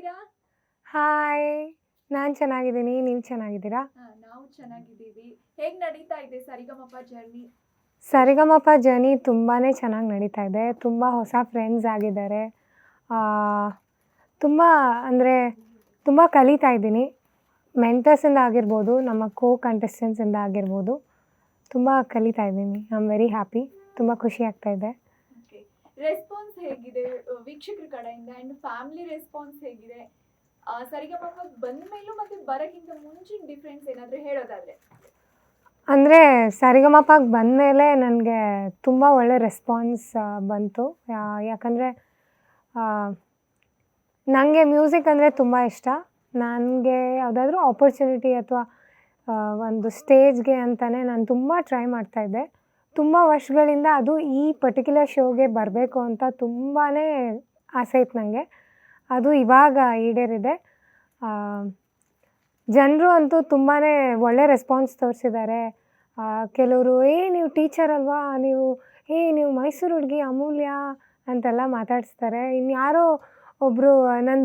ಹೇಗಿದ್ದೀರಾ? ಹಾಯ್! ನಾನು ಚೆನ್ನಾಗಿದ್ದೀನಿ. ನೀವು ಚೆನ್ನಾಗಿದ್ದೀರಾ? ನಾವು ಚೆನ್ನಾಗಿದ್ದೀವಿ. ಹೇಗೆ ನಡೀತಾ ಇದೆ ಸರಿಗಮಪ ಜರ್ನಿ? ಸರಿಗಮಪ ಜರ್ನಿ ತುಂಬಾ ಚೆನ್ನಾಗಿ ನಡೀತಾ ಇದೆ. ತುಂಬ ಹೊಸ ಫ್ರೆಂಡ್ಸ್ ಆಗಿದ್ದಾರೆ. ತುಂಬ ಅಂದರೆ ತುಂಬ ಕಲಿತಾ ಇದ್ದೀನಿ. ಮೆಂಟರ್ಸಿಂದ ಆಗಿರ್ಬೋದು, ನಮ್ಮ ಕಂಟೆಸ್ಟೆಂಟ್ಸಿಂದ ಆಗಿರ್ಬೋದು. ತುಂಬ ಕಲಿತಾ ಇದ್ದೀನಿ. I am very happy. ತುಂಬ ಖುಷಿ ಆಗ್ತಾ ಇದೆ. ಓಕೆ. ರೆಸ್ಪಾನ್ಸ್ ಹೇಗಿದೆ ವೀಕ್ಷಕರ ಕಡೆಯಿಂದ ಆ್ಯಂಡ್ ಫ್ಯಾಮಿಲಿ ರೆಸ್ಪಾನ್ಸ್ ಹೇಗಿದೆ? ಸರಿಗಮಪ ಬಂದ ಮೇಲೂ ಮತ್ತು ಬರೋಕ್ಕಿಂತ ಮುಂಚಿನ ಡಿಫ್ರೆನ್ಸ್ ಏನಾದರೂ ಹೇಳೋದಾದರೆ? ಅಂದರೆ ಸರಿಗಮಪಗೆ ಬಂದಮೇಲೆ ನನಗೆ ತುಂಬ ಒಳ್ಳೆ ರೆಸ್ಪಾನ್ಸ್ ಬಂತು. ಯಾಕಂದರೆ ನನಗೆ ಮ್ಯೂಸಿಕ್ ಅಂದರೆ ತುಂಬ ಇಷ್ಟ. ನನಗೆ ಯಾವುದಾದ್ರೂ ಆಪರ್ಚುನಿಟಿ ಅಥವಾ ಒಂದು ಸ್ಟೇಜ್ಗೆ ಅಂತಲೇ ನಾನು ತುಂಬ ಟ್ರೈ ಮಾಡ್ತಾಯಿದ್ದೆ. ತುಂಬ ವರ್ಷಗಳಿಂದ ಅದು ಈ ಪರ್ಟಿಕ್ಯುಲರ್ ಶೋಗೆ ಬರಬೇಕು ಅಂತ ತುಂಬಾ ಆಸೆ ಇತ್ತು ನನಗೆ. ಅದು ಇವಾಗ ಈಡೇರಿದೆ. ಜನರು ಅಂತೂ ತುಂಬಾ ಒಳ್ಳೆ ರೆಸ್ಪಾನ್ಸ್ ತೋರಿಸಿದ್ದಾರೆ. ಕೆಲವರು ನೀವು ಟೀಚರ್ ಅಲ್ವಾ, ನೀವು ಮೈಸೂರು ಹುಡುಗಿ ಅಮೂಲ್ಯ ಅಂತೆಲ್ಲ ಮಾತಾಡಿಸ್ತಾರೆ. ಇನ್ಯಾರೋ ಒಬ್ಬರು ನನ್ನ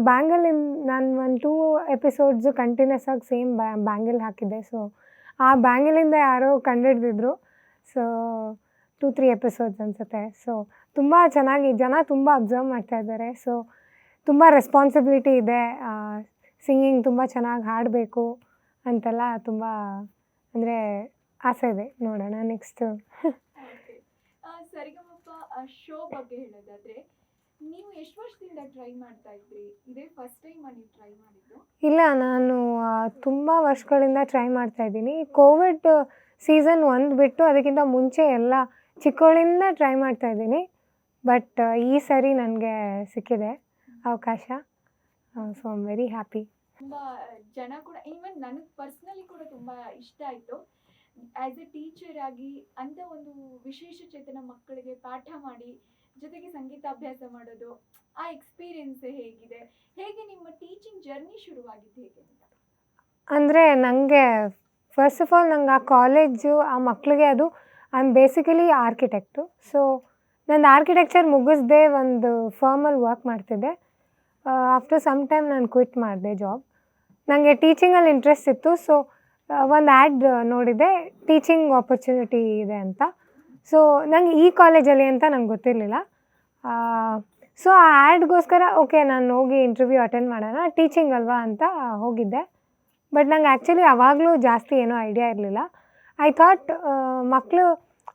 ನಾನು ಒಂದು 2 ಎಪಿಸೋಡ್ಸು ಕಂಟಿನ್ಯೂಸ್ ಆಗಿ ಸೇಮ್ ಬ್ಯಾಂಗಲ್ ಹಾಕಿದ್ದೆ. ಸೊ ಆ ಬ್ಯಾಂಗಲಿಂದ ಯಾರೋ ಕಂಡುಹಿಡ್ದಿದ್ರು. ಸೊ 2-3 ಎಪಿಸೋಡ್ಸ್ ಅನಿಸುತ್ತೆ. ಸೊ ತುಂಬ ಚೆನ್ನಾಗಿ ಜನ ತುಂಬ ಅಬ್ಸರ್ವ್ ಮಾಡ್ತಾಯಿದ್ದಾರೆ. ಸೊ ತುಂಬ ರೆಸ್ಪಾನ್ಸಿಬಿಲಿಟಿ ಇದೆ. ಸಿಂಗಿಂಗ್ ತುಂಬ ಚೆನ್ನಾಗಿ ಹಾಡಬೇಕು ಅಂತೆಲ್ಲ ತುಂಬ ಅಂದರೆ ಆಸೆ ಇದೆ. ನೋಡೋಣ ನೆಕ್ಸ್ಟು. ಸರಿಗಮಪ ಶೋ ಬಗ್ಗೆ ಹೇಳೋದಾದರೆ, ನೀವು ಎಷ್ಟು ವರ್ಷದಿಂದ ಟ್ರೈ ಮಾಡ್ತಾ ಇದ್ರಿ? ಇದೇ ಫಸ್ಟ್ ಟೈಮಾ ನೀವು ಟ್ರೈ ಮಾಡಿದ್ದು? ಇಲ್ಲ, ನಾನು ತುಂಬ ವರ್ಷಗಳಿಂದ ಟ್ರೈ ಮಾಡ್ತಾಯಿದ್ದೀನಿ. ಕೋವಿಡ್ ಸೀಸನ್ 1 ಬಿಟ್ಟು ಅದಕ್ಕಿಂತ ಮುಂಚೆ ಎಲ್ಲ ಚಿಕ್ಕವಳಿಂದ ಟ್ರೈ ಮಾಡ್ತಾಯಿದ್ದೀನಿ. ಬಟ್ ಈ ಸರಿ ನನಗೆ ಸಿಕ್ಕಿದೆ ಅವಕಾಶ. So I am very happy. ತುಂಬ ಜನ ಕೂಡ, ಈವನ್ ನನಗೆ ಪರ್ಸ್ನಲಿ ಕೂಡ ತುಂಬ ಇಷ್ಟ ಆಯಿತು. ಆ್ಯಸ್ ಎ ಟೀಚರ್ ಆಗಿ ಅಂಥ ಒಂದು ವಿಶೇಷ ಚೇತನ ಮಕ್ಕಳಿಗೆ ಪಾಠ ಮಾಡಿ ಜೊತೆಗೆ ಸಂಗೀತ ಅಭ್ಯಾಸ ಮಾಡೋದು, ಆ ಎಕ್ಸ್ಪೀರಿಯನ್ಸ್ ಹೇಗಿದೆ? ಹೇಗೆ ನಿಮ್ಮ ಟೀಚಿಂಗ್ ಜರ್ನಿ ಶುರುವಾಗಿದ್ದು ಹೇಗೆ ಅಂತ? ಅಂದರೆ ನನಗೆ ಫಸ್ಟ್ ಆಫ್ ಆಲ್ ನಂಗೆ ಆ ಕಾಲೇಜು ಆ ಮಕ್ಕಳಿಗೆ ಅದು I am basically architect. So ನಂದು ಆರ್ಕಿಟೆಕ್ಚರ್ ಮುಗಿಸ್ದೆ ಒಂದು ಫರ್ಮಲ್ಲಿ ವರ್ಕ್ ಮಾಡ್ತಿದ್ದೆ. ಆಫ್ಟರ್ ಸಮ್ ಟೈಮ್ ನಾನು ಕ್ವಿಟ್ ಮಾಡಿದೆ ಜಾಬ್. ನನಗೆ ಟೀಚಿಂಗಲ್ಲಿ ಇಂಟ್ರೆಸ್ಟ್ ಇತ್ತು. ಸೊ ಒಂದು ಆ್ಯಡ್ ನೋಡಿದೆ, ಟೀಚಿಂಗ್ ಆಪರ್ಚುನಿಟಿ ಇದೆ ಅಂತ. ಸೊ ನಂಗೆ ಈ ಕಾಲೇಜಲ್ಲಿ ಅಂತ ನಂಗೆ ಗೊತ್ತಿರಲಿಲ್ಲ. ಸೊ ಆ ಆ್ಯಡ್ಗೋಸ್ಕರ ಓಕೆ ನಾನು ಹೋಗಿ ಇಂಟರ್ವ್ಯೂ ಅಟೆಂಡ್ ಮಾಡೋಣ, ಟೀಚಿಂಗ್ ಅಲ್ವಾ ಅಂತ ಹೋಗಿದ್ದೆ. ಬಟ್ ನಂಗೆ ಆ್ಯಕ್ಚುಲಿ ಆವಾಗಲೂ ಜಾಸ್ತಿ ಏನೂ ಐಡಿಯಾ ಇರಲಿಲ್ಲ. ಐ ಥಾಟ್ ಮಕ್ಕಳು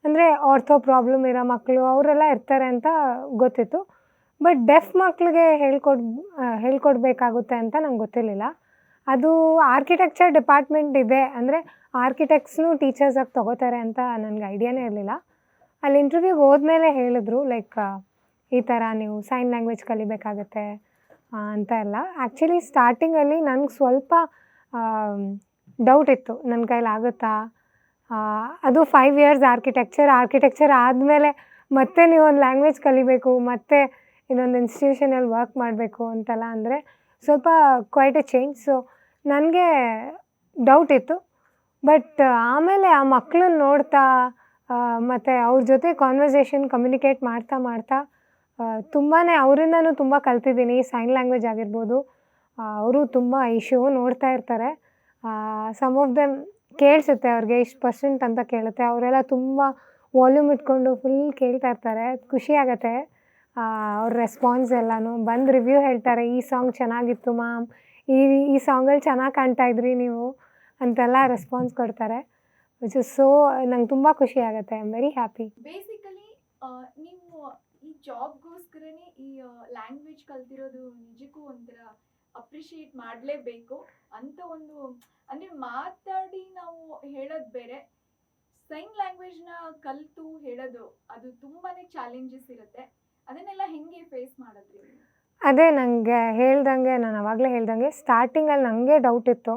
ಅಂದರೆ ಆರ್ಥೋ ಪ್ರಾಬ್ಲಮ್ ಇರೋ ಮಕ್ಕಳು ಅವರೆಲ್ಲ ಇರ್ತಾರೆ ಅಂತ ಗೊತ್ತಿತ್ತು. ಬಟ್ ಡೆಫ್ ಮಕ್ಕಳಿಗೆ ಹೇಳ್ಕೊಡ್ಬೇಕಾಗುತ್ತೆ ಅಂತ ನಂಗೆ ಗೊತ್ತಿರಲಿಲ್ಲ. ಅದು ಆರ್ಕಿಟೆಕ್ಚರ್ ಡಿಪಾರ್ಟ್ಮೆಂಟ್ ಇದೆ, ಅಂದರೆ ಆರ್ಕಿಟೆಕ್ಟ್ಸ್ನೂ ಟೀಚರ್ಸಾಗಿ ತೊಗೋತಾರೆ ಅಂತ ನನಗೆ ಐಡಿಯಾನೇ ಇರಲಿಲ್ಲ. ಅಲ್ಲಿ ಇಂಟರ್ವ್ಯೂಗೆ ಹೋದ್ಮೇಲೆ ಹೇಳಿದ್ರು ಲೈಕ್ ಈ ಥರ ನೀವು ಸೈನ್ ಲ್ಯಾಂಗ್ವೇಜ್ ಕಲಿಬೇಕಾಗತ್ತೆ ಅಂತ ಎಲ್ಲ. ಆ್ಯಕ್ಚುಲಿ ಸ್ಟಾರ್ಟಿಂಗಲ್ಲಿ ನನಗೆ ಸ್ವಲ್ಪ ಡೌಟ್ ಇತ್ತು, ನನ್ನ ಕೈಲಿ ಆಗುತ್ತಾ. ಅದು 5 ಇಯರ್ಸ್ ಆರ್ಕಿಟೆಕ್ಚರ್ ಆದಮೇಲೆ ಮತ್ತೆ ನೀವು ಒಂದು ಲ್ಯಾಂಗ್ವೇಜ್ ಕಲಿಬೇಕು, ಮತ್ತೆ ಇನ್ನೊಂದು ಇನ್ಸ್ಟಿಟ್ಯೂಷನಲ್ಲಿ ವರ್ಕ್ ಮಾಡಬೇಕು ಅಂತೆಲ್ಲ ಅಂದರೆ ಸ್ವಲ್ಪ ಕ್ವೈಟ್ ಎ ಚೇಂಜ್. ಸೊ ನನಗೆ ಡೌಟ್ ಇತ್ತು. ಬಟ್ ಆಮೇಲೆ ಆ ಮಕ್ಕಳನ್ನ ನೋಡ್ತಾ ಮತ್ತು ಅವ್ರ ಜೊತೆ ಕಾನ್ವರ್ಸೇಷನ್ ಕಮ್ಯುನಿಕೇಟ್ ಮಾಡ್ತಾ ತುಂಬಾ ಅವರಿಂದನೂ ತುಂಬ ಕಲ್ತಿದ್ದೀನಿ. ಸೈನ್ ಲ್ಯಾಂಗ್ವೇಜ್ ಆಗಿರ್ಬೋದು, ಅವರು ತುಂಬ ಈ ಶೋ ನೋಡ್ತಾ ಇರ್ತಾರೆ. ಸಮ್ ಆಫ್ ದೆಮ್ ಕೇಳಿಸುತ್ತೆ, ಅವ್ರಿಗೆ ಇಷ್ಟು % ಅಂತ ಕೇಳುತ್ತೆ. ಅವರೆಲ್ಲ ತುಂಬ ವಾಲ್ಯೂಮ್ ಇಟ್ಕೊಂಡು ಫುಲ್ ಕೇಳ್ತಾ ಇರ್ತಾರೆ. ಖುಷಿ ಆಗುತ್ತೆ ಅವ್ರ ರೆಸ್ಪಾನ್ಸ್ ಎಲ್ಲನೂ. ಬಂದು ರಿವ್ಯೂ ಹೇಳ್ತಾರೆ, ಈ ಸಾಂಗ್ ಚೆನ್ನಾಗಿತ್ತು ಮ್ಯಾಮ್, ಈ ಸಾಂಗಲ್ಲಿ ಚೆನ್ನಾಗಿ ಕಾಣ್ತಾ ಇದ್ರಿ ನೀವು ಅಂತೆಲ್ಲ ರೆಸ್ಪಾನ್ಸ್ ಕೊಡ್ತಾರೆ. ವಿಚ್ ಇಸ್ ಸೋ ನಂಗೆ ತುಂಬ ಖುಷಿ ಆಗುತ್ತೆ. I am very happy. Basically ನೀವು ಈ ಜಾಬ್ಗೋಸ್ಕರನೇ ಈ ಲ್ಯಾಂಗ್ವೇಜ್ ಕಲ್ತಿರೋದು ನಿಜಕ್ಕೂ ಒಂಥರ ಅಪ್ರಿಷಿಯೇಟ್ ಮಾಡಲೇಬೇಕು. ಅಂತ ಒಂದು ಅಂದರೆ ಮಾತಾಡಿ ನಾವು ಹೇಳೋದು ಬೇರೆ, ಸೈನ್ ಲ್ಯಾಂಗ್ವೇಜ್ನ ಕಲಿತು ಹೇಳೋದು ಅದು ತುಂಬಾ ಚಾಲೆಂಜಸ್ ಇರುತ್ತೆ. ಅದನ್ನೆಲ್ಲ ಹೆಂಗೆ ಫೇಸ್ ಮಾಡಿದ್ರಿ? ಅದೇ ನನಗೆ ನಾನು ಆವಾಗಲೇ ಹೇಳ್ದಂಗೆ ಸ್ಟಾರ್ಟಿಂಗಲ್ಲಿ ನನಗೆ ಡೌಟ್ ಇತ್ತು,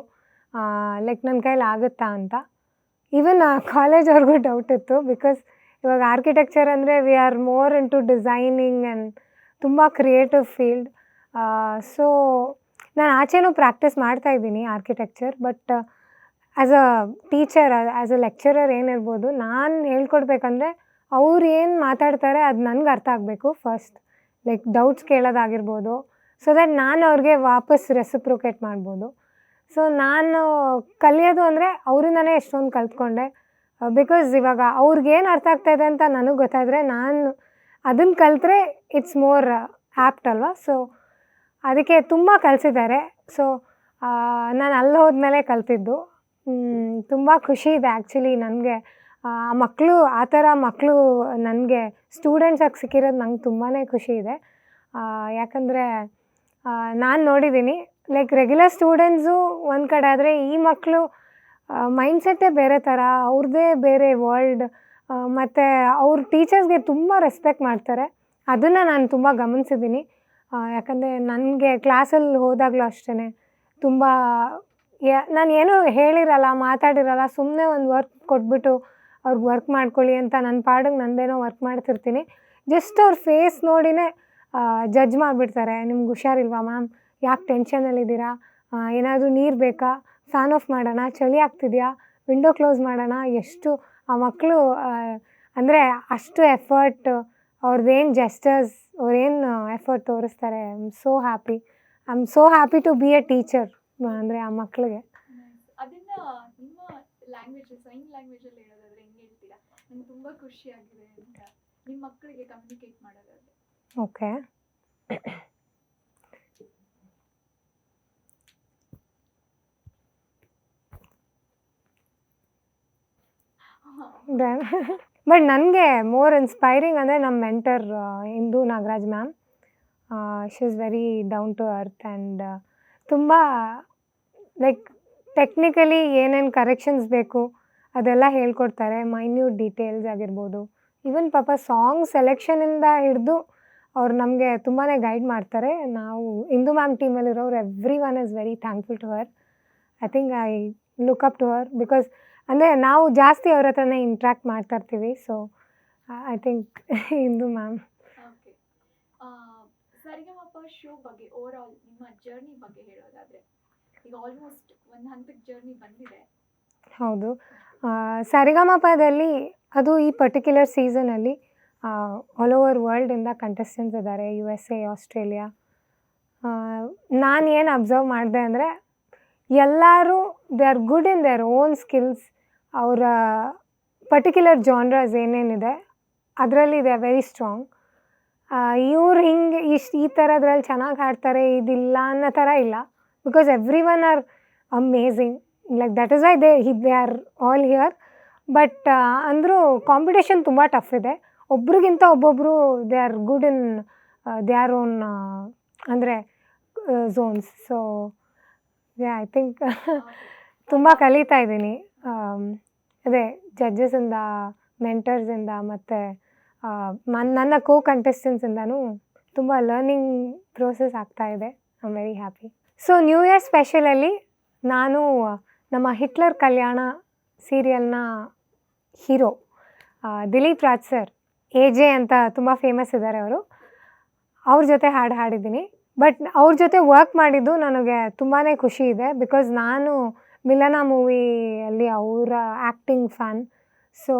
ಲೈಕ್ ನನ್ನ ಕೈಲಿ ಆಗುತ್ತಾ ಅಂತ. ಈವನ್ ಕಾಲೇಜವ್ರಿಗೂ ಡೌಟ್ ಇತ್ತು. ಬಿಕಾಸ್ ಇವಾಗ ಆರ್ಕಿಟೆಕ್ಚರ್ ಅಂದರೆ we are more into designing and ತುಂಬ ಕ್ರಿಯೇಟಿವ್ ಫೀಲ್ಡ್. ಸೊ ನಾನು ಆಚೆನೂ ಪ್ರಾಕ್ಟೀಸ್ ಮಾಡ್ತಾಯಿದ್ದೀನಿ architecture. But as a teacher, as a lecturer ಏನಿರ್ಬೋದು, ನಾನು ಹೇಳ್ಕೊಡ್ಬೇಕಂದ್ರೆ ಅವ್ರು ಏನು ಮಾತಾಡ್ತಾರೆ ಅದು ನನಗೆ ಅರ್ಥ ಆಗಬೇಕು ಫಸ್ಟ್. ಲೈಕ್ ಡೌಟ್ಸ್ ಕೇಳೋದಾಗಿರ್ಬೋದು. ಸೊ ದಟ್ ನಾನು ಅವ್ರಿಗೆ ವಾಪಸ್ ರೆಸಿಪ್ರೊಕೇಟ್ ಮಾಡ್ಬೋದು. ಸೊ ನಾನು ಕಲಿಯೋದು ಅಂದರೆ ಅವರಿಂದನೇ ಎಷ್ಟೊಂದು ಕಲ್ತ್ಕೊಂಡೆ. ಬಿಕಾಸ್ ಇವಾಗ ಅವ್ರಿಗೇನು ಅರ್ಥ ಆಗ್ತಾಯಿದೆ ಅಂತ ನನಗೆ ಗೊತ್ತಾದರೆ ನಾನು ಅದನ್ನು ಕಲಿತ್ರೆ ಇಟ್ಸ್ ಮೋರ್ ಆ್ಯಪ್ಟ್ ಅಲ್ವಾ. ಸೊ ಅದಕ್ಕೆ ತುಂಬ ಕಲಿಸಿದ್ದಾರೆ. ಸೊ ನಾನು ಅಲ್ಲಿ ಹೋದ್ಮೇಲೆ ಕಲ್ತಿದ್ದು. ತುಂಬ ಖುಷಿ ಇದೆ ಆ್ಯಕ್ಚುಲಿ ನನಗೆ. ಆ ಮಕ್ಕಳು ಆ ಥರ ಮಕ್ಕಳು ನನಗೆ ಸ್ಟೂಡೆಂಟ್ಸಾಗಿ ಸಿಕ್ಕಿರೋದು ನಂಗೆ ತುಂಬಾ ಖುಷಿ ಇದೆ. ಯಾಕಂದರೆ ನಾನು ನೋಡಿದ್ದೀನಿ ಲೈಕ್ ರೆಗ್ಯುಲರ್ ಸ್ಟೂಡೆಂಟ್ಸು ಒಂದು ಕಡೆ ಆದರೆ ಈ ಮಕ್ಕಳು ಮೈಂಡ್ಸೆಟ್ಟೇ ಬೇರೆ ಥರ, ಅವ್ರದ್ದೇ ಬೇರೆ ವರ್ಲ್ಡ್. ಮತ್ತು ಅವ್ರ ಟೀಚರ್ಸ್ಗೆ ತುಂಬ ರೆಸ್ಪೆಕ್ಟ್ ಮಾಡ್ತಾರೆ. ಅದನ್ನು ನಾನು ತುಂಬ ಗಮನಿಸಿದ್ದೀನಿ. ಯಾಕಂದರೆ ನನಗೆ ಕ್ಲಾಸಲ್ಲಿ ಹೋದಾಗಲೂ ಅಷ್ಟೇ ತುಂಬ ನಾನು ಏನೂ ಹೇಳಿರಲ್ಲ, ಮಾತಾಡಿರಲ್ಲ, ಸುಮ್ಮನೆ ಒಂದು ವರ್ಕ್ ಕೊಟ್ಬಿಟ್ಟು ಅವ್ರಿಗೆ ವರ್ಕ್ ಮಾಡ್ಕೊಳ್ಳಿ ಅಂತ ನನ್ನ ಪಾಡಿಗೆ ನಂದೇನೋ ವರ್ಕ್ ಮಾಡ್ತಿರ್ತೀನಿ. ಜಸ್ಟ್ ಅವ್ರ ಫೇಸ್ ನೋಡಿನೇ ಜಡ್ಜ್ ಮಾಡಿಬಿಡ್ತಾರೆ. ನಿಮ್ಗೆ ಹುಷಾರಿಲ್ವಾ ಮ್ಯಾಮ್, ಯಾಕೆ ಟೆನ್ಷನಲ್ಲಿದ್ದೀರಾ, ಏನಾದರೂ ನೀರು ಬೇಕಾ, ಫ್ಯಾನ್ ಆಫ್ ಮಾಡೋಣ, ಚಳಿ ಆಗ್ತಿದೆಯಾ, ವಿಂಡೋ ಕ್ಲೋಸ್ ಮಾಡೋಣ. ಎಷ್ಟು ಆ ಮಕ್ಕಳು ಅಂದರೆ ಅಷ್ಟು ಎಫರ್ಟ್, ಅವ್ರದ್ದೇನು ಜೆಸ್ಟರ್ಸ್, ಅವ್ರೇನು ಎಫರ್ಟ್ ತೋರಿಸ್ತಾರೆ. I am so happy to be a teacher ಅಂದರೆ ಆ ಮಕ್ಕಳಿಗೆ. ಅದನ್ನ ನಿಮ್ಮ ಲ್ಯಾಂಗ್ವೇಜ್, ಸೈನ್ ಲ್ಯಾಂಗ್ವೇಜಲ್ಲಿ ಹೇಳೋದಾದ್ರೆ ಹೆಂಗೆ ಹೇಳ್ತೀರಾ? ನಂಗೆ ತುಂಬ ಖುಷಿಯಾಗಿದೆ ಅಂತ ನಿಮ್ಮ ಮಕ್ಕಳಿಗೆ ಕಮ್ಯುನಿಕೇಟ್ ಮಾಡೋದಾದ್ರೆ. ಓಕೆ. ಬಟ್ ನನಗೆ ಮೋರ್ ಇನ್ಸ್ಪೈರಿಂಗ್ ಅಂದರೆ ನಮ್ಮ mentor Indu Nagaraj ma'am. She is very down to earth and ತುಂಬ ಲೈಕ್ ಟೆಕ್ನಿಕಲಿ ಏನೇನು ಕರೆಕ್ಷನ್ಸ್ ಬೇಕು ಅದೆಲ್ಲ ಹೇಳ್ಕೊಡ್ತಾರೆ. ಮೈನ್ಯೂಟ್ ಡೀಟೇಲ್ಸ್ ಆಗಿರ್ಬೋದು, ಈವನ್ ಪಾಪ ಸಾಂಗ್ ಸೆಲೆಕ್ಷನಿಂದ ಹಿಡಿದು ಅವ್ರು ನಮಗೆ ತುಂಬಾ ಗೈಡ್ ಮಾಡ್ತಾರೆ. ನಾವು ಇಂದು ಮ್ಯಾಮ್ ಟೀಮಲ್ಲಿರೋರು everyone is very thankful to her. I think I look up to her because ಅಂದರೆ ನಾವು ಜಾಸ್ತಿ ಅವ್ರ ಹತ್ರನೇ ಇಂಟ್ರ್ಯಾಕ್ಟ್ ಮಾಡ್ತಾ ಇರ್ತೀವಿ. ಸೊ ಐ ಥಿಂಕ್ ಇಂದು ಮ್ಯಾಮ್. ಓಕೆ. ಸರಿಗಮಪ ಶೋ ಬಗ್ಗೆ ಓವರ್ ಆಲ್ ನಿಮ್ಮ ಜರ್ನಿ ಬಗ್ಗೆ ಹೇಳೋದಾದರೆ, ಈಗ ಆಲ್ಮೋಸ್ಟ್ ಒಂದು ಹಂತಕ್ಕೆ ಜರ್ನಿ ಬಂದಿದೆ. ಹೌದು. ಸರಿಗಮಪದಲ್ಲಿ ಅದು ಈ ಪರ್ಟಿಕ್ಯುಲರ್ ಸೀಸನಲ್ಲಿ ಆಲ್ ಓವರ್ ವರ್ಲ್ಡಿಂದ ಕಂಟೆಸ್ಟೆಂಟ್ಸ್ ಇದ್ದಾರೆ, USA, ಆಸ್ಟ್ರೇಲಿಯಾ. ನಾನು ಏನು ಅಬ್ಸರ್ವ್ ಮಾಡಿದೆ ಅಂದರೆ ಎಲ್ಲರೂ they are good in their own skills. ಅವರ ಪರ್ಟಿಕ್ಯುಲರ್ ಜಾನ್ರಸ್ ಏನೇನಿದೆ ಅದರಲ್ಲಿ ದೇ ಆರ್ ವೆರಿ ಸ್ಟ್ರಾಂಗ್. ಇವ್ರು ಹಿಂಗೆ ಈ ಥರದ್ರಲ್ಲಿ ಚೆನ್ನಾಗಿ ಹಾಡ್ತಾರೆ ಇದಿಲ್ಲ ಅನ್ನೋ ಥರ ಇಲ್ಲ. Because every one R amazing, like that is why they are all here. But ಅಂದರೂ ಕಾಂಪಿಟೇಷನ್ ತುಂಬ ಟಫ್ ಇದೆ. ಒಬ್ರಿಗಿಂತ ಒಬ್ಬೊಬ್ಬರು they are good in they are own ಅಂದರೆ ಝೋನ್ಸ್. ಸೊ ಐ ಥಿಂಕ್ ತುಂಬ ಕಲಿತಾ ಇದ್ದೀನಿ. ಅದೇ ಜಡ್ಜಸ್ಸಿಂದ, ಮೆಂಟರ್ಸಿಂದ ಮತ್ತು ನನ್ನ ಕೋ ಕಂಟೆಸ್ಟೆಂಟ್ಸಿಂದನೂ ತುಂಬ ಲರ್ನಿಂಗ್ ಪ್ರೋಸೆಸ್ ಆಗ್ತಾಯಿದೆ. I am very happy. So new year ಸ್ಪೆಷಲಲ್ಲಿ ನಾನು ನಮ್ಮ ಹಿಟ್ಲರ್ ಕಲ್ಯಾಣ ಸೀರಿಯಲ್ನ hero Dilip Raj sir, AJ ಅಂತ ತುಂಬ ಫೇಮಸ್ ಇದ್ದಾರೆ ಅವರು, ಅವ್ರ ಜೊತೆ ಹಾಡು ಹಾಡಿದ್ದೀನಿ. ಬಟ್ ಅವ್ರ ಜೊತೆ ವರ್ಕ್ ಮಾಡಿದ್ದು ನನಗೆ ತುಂಬಾ ಖುಷಿ ಇದೆ. ಬಿಕಾಸ್ ನಾನು ಮಿಲನ ಮೂವಿಯಲ್ಲಿ ಅವರ acting fan. So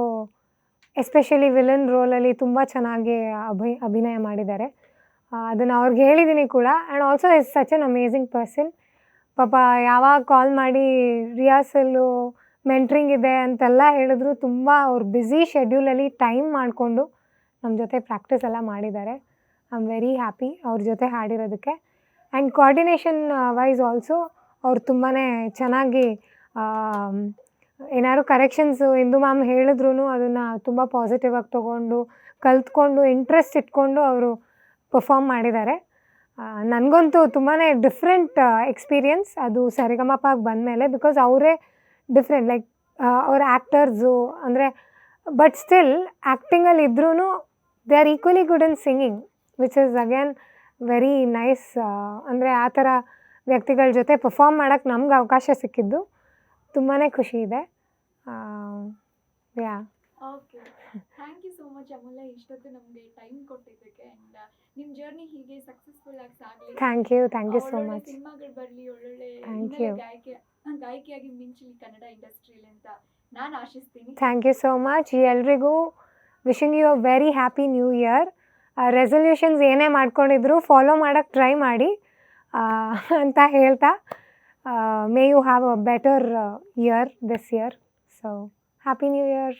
especially villain ರೋಲಲ್ಲಿ ತುಂಬ ಚೆನ್ನಾಗಿ ಅಭಿನಯ ಮಾಡಿದ್ದಾರೆ. ಅದನ್ನು ಅವ್ರಿಗೆ ಹೇಳಿದ್ದೀನಿ ಕೂಡ. And also is such an amazing person. ಪಾಪ ಯಾವಾಗ ಕಾಲ್ ಮಾಡಿ ರಿಹರ್ಸಲ್ಲು, ಮೆಂಟ್ರಿಂಗ್ ಇದೆ ಅಂತೆಲ್ಲ ಹೇಳಿದ್ರು ತುಂಬ ಅವ್ರು ಬ್ಯುಸಿ ಶೆಡ್ಯೂಲಲ್ಲಿ ಟೈಮ್ ಮಾಡಿಕೊಂಡು ನಮ್ಮ ಜೊತೆ ಪ್ರಾಕ್ಟೀಸ್ ಎಲ್ಲ ಮಾಡಿದ್ದಾರೆ. ಐ ಆಮ್ ವೆರಿ ಹ್ಯಾಪಿ ಅವ್ರ ಜೊತೆ ಹಾಡಿರೋದಕ್ಕೆ. ಆ್ಯಂಡ್ ಕೋಆರ್ಡಿನೇಷನ್ ವೈಸ್ ಆಲ್ಸೋ ಅವ್ರು ತುಂಬಾ ಚೆನ್ನಾಗಿ ಏನಾದ್ರು ಕರೆಕ್ಷನ್ಸು ಇಂದು ಮ್ಯಾಮ್ ಹೇಳಿದ್ರು ಅದನ್ನು ತುಂಬ ಪಾಸಿಟಿವ್ ಆಗಿ ತೊಗೊಂಡು, ಕಲ್ತ್ಕೊಂಡು, ಇಂಟ್ರೆಸ್ಟ್ ಇಟ್ಕೊಂಡು ಅವರು ಪರ್ಫಾರ್ಮ್ ಮಾಡಿದ್ದಾರೆ. ನನಗಂತೂ ತುಂಬಾ ಡಿಫ್ರೆಂಟ್ ಎಕ್ಸ್ಪೀರಿಯನ್ಸ್ ಅದು ಸರಿಗಮಪಗೆ ಬಂದಮೇಲೆ. ಬಿಕಾಸ್ ಅವರೇ ಡಿಫ್ರೆಂಟ್, ಲೈಕ್ ಅವ್ರ ಆ್ಯಕ್ಟರ್ಸು ಅಂದರೆ, ಬಟ್ ಸ್ಟಿಲ್ ಆ್ಯಕ್ಟಿಂಗಲ್ಲಿ ಇದ್ರೂ they are equally good in singing, which is again very nice. ಅಂದರೆ ಆ ಥರ ವ್ಯಕ್ತಿಗಳ ಜೊತೆ ಪರ್ಫಾರ್ಮ್ ಮಾಡೋಕ್ಕೆ ನಮ್ಗೆ ಅವಕಾಶ ಸಿಕ್ಕಿದ್ದು ತುಂಬಾ ಖುಷಿ ಇದೆ. Yeah. Okay, thank you so much Amulya, ಇಷ್ಟೊತ್ತು ನಮಗೆ ಟೈಮ್ ಕೊಟ್ಟಿದ್ದಕ್ಕೆ. ಆ್ಯಂಡ್ ನಿಮ್ಮ ಜರ್ನಿ ಹೀಗೆ ಸಕ್ಸಸ್ಫುಲ್ ಆಗಿ ಸಾಗಲಿ. Thank you so much. ಸಿನಿಮಾಗಳು ಬರಲಿ, ಒಳ್ಳೊಳ್ಳೆ ಥ್ಯಾಂಕ್ ಯು. ಗಾಯಕಿಯಾಗಿ ಮಿಂಚಲಿ ಕನ್ನಡ ಇಂಡಸ್ಟ್ರಿಯಲ್ಲಿ ಅಂತ ನಾನು ಆಶಿಸ್ತೀನಿ. ಥ್ಯಾಂಕ್ ಯು ಸೋ ಮಚ್. ಎಲ್ರಿಗೂ wishing you a very happy new year. Resolutions ಏನೇ ಮಾಡ್ಕೊಂಡಿದ್ರು ಫಾಲೋ ಮಾಡೋಕ್ಕೆ ಟ್ರೈ ಮಾಡಿ. ಅಂತ ಹೇಳ್ತಾ may you have a better year this year. So happy new year.